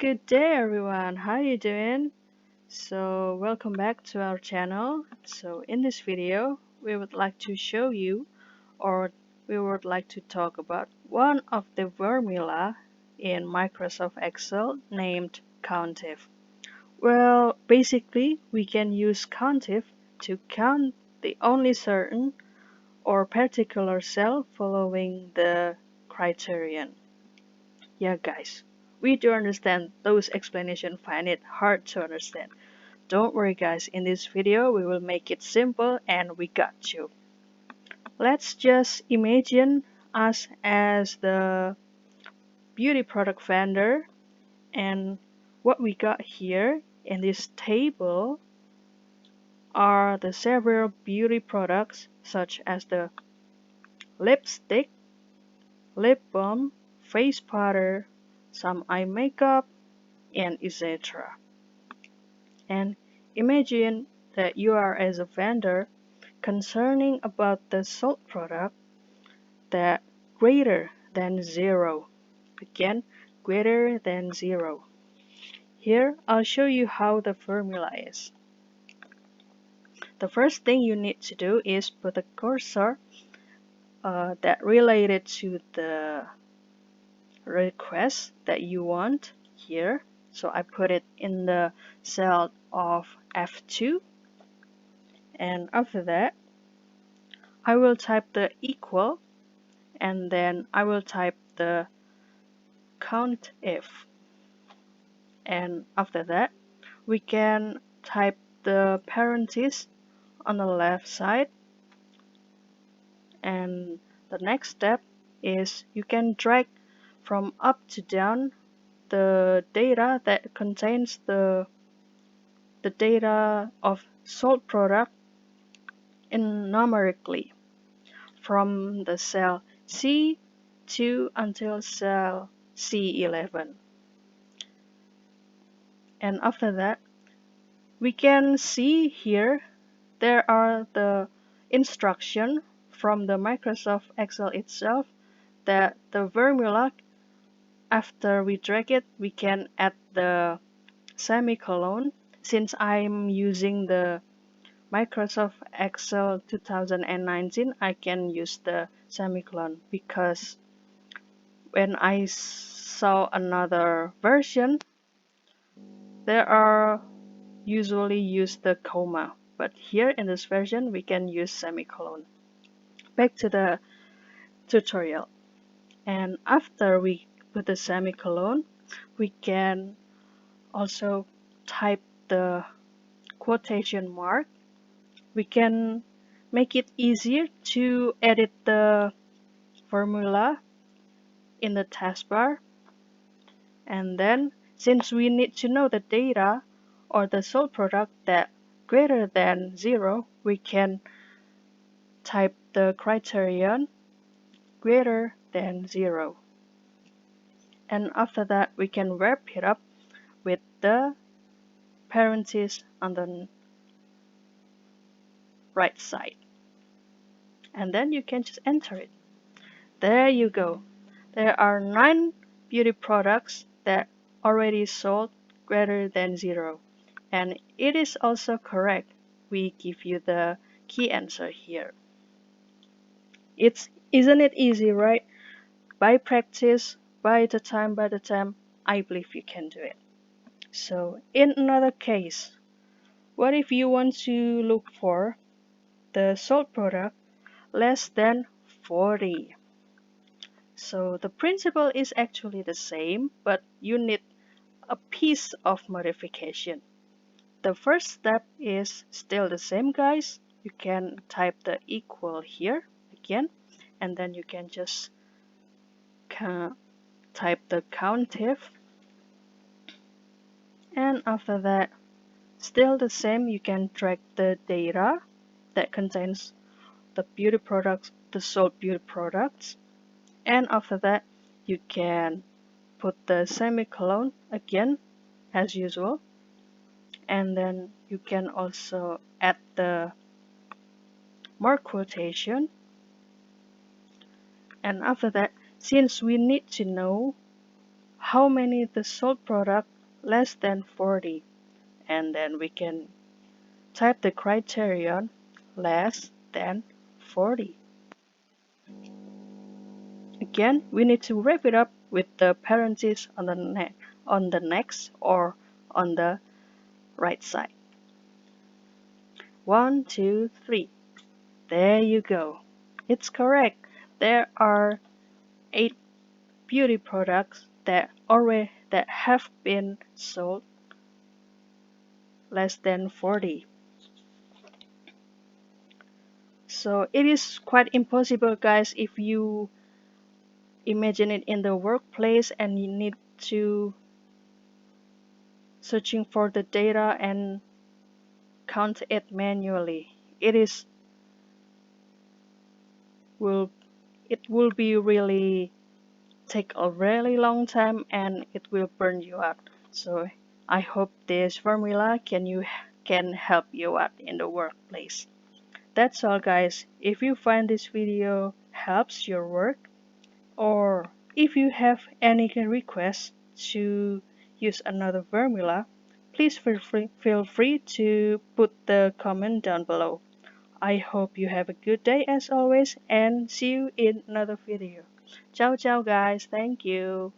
Good day everyone, how you doing? Welcome back to our channel. In this video, we would like to show you or we would like to talk about one of the formula in Microsoft Excel named COUNTIF. Well, basically, we can use COUNTIF to count the only certain or particular cell following the criterion. Yeah, guys, we do understand those explanations find it hard to understand. Don't worry, guys, in this video we will make it simple and we got you. Let's just imagine us as the beauty product vendor, and what we got here in this table are the several beauty products such as the lipstick, lip balm, face powder, some eye makeup, and etc. And imagine that you are as a vendor concerning about the sold product that greater than 0. Again, greater than 0. Here, I'll show you how the formula is. The first thing you need to do is put a cursor that related to the request that you want here. So I put it in the cell of F2, and after that I will type the equal, and then I will type the COUNTIF, and after that we can type the parentheses on the left side, and the next step is you can drag from up to down the data that contains the data of sold product in numerically from the cell C2 until cell C11. And after that, we can see here there are the instruction from the Microsoft Excel itself that the formula, after we drag it, we can add the semicolon. Since I'm using the Microsoft Excel 2019, I can use the semicolon because when I saw another version, there are usually use the comma, but here in this version we can use semicolon. Back to the tutorial, and after we put the semicolon, we can also type the quotation mark. We can make it easier to edit the formula in the taskbar, and then since we need to know the data or the sold product that greater than 0, we can type the criterion greater than 0, and after that we can wrap it up with the parentheses on the right side, and then you can just enter it. There you go. There are 9 beauty products that already sold greater than 0, and it is also correct. We give you the key answer here. Isn't it easy, right? By practice, by the time, I believe you can do it. So in another case, what if you want to look for the sold product less than 40? So the principle is actually the same, but you need a piece of modification. The first step is still the same, guys. You can type the equal here again, and then you can just type the COUNTIF, and after that, still the same, you can drag the data that contains the beauty products, the sold beauty products, and after that you can put the semicolon again as usual, and then you can also add the more quotation, and after that, since we need to know how many the sold product less than 40, and then we can type the criterion less than 40. Again, we need to wrap it up with the parentheses on the next or on the right side. 1, 2, 3. There you go. It's correct. There are 8 beauty products that have been sold less than 40. So it is quite impossible, guys, if you imagine it in the workplace and you need to searching for the data and count it manually. Will it will be really take a really long time and it will burn you out. So I hope this formula can help you out in the workplace. That's all, guys. If you find this video helps your work, or if you have any requests to use another formula, please feel free to put the comment down below. I hope you have a good day as always and see you in another video. Ciao ciao guys, thank you.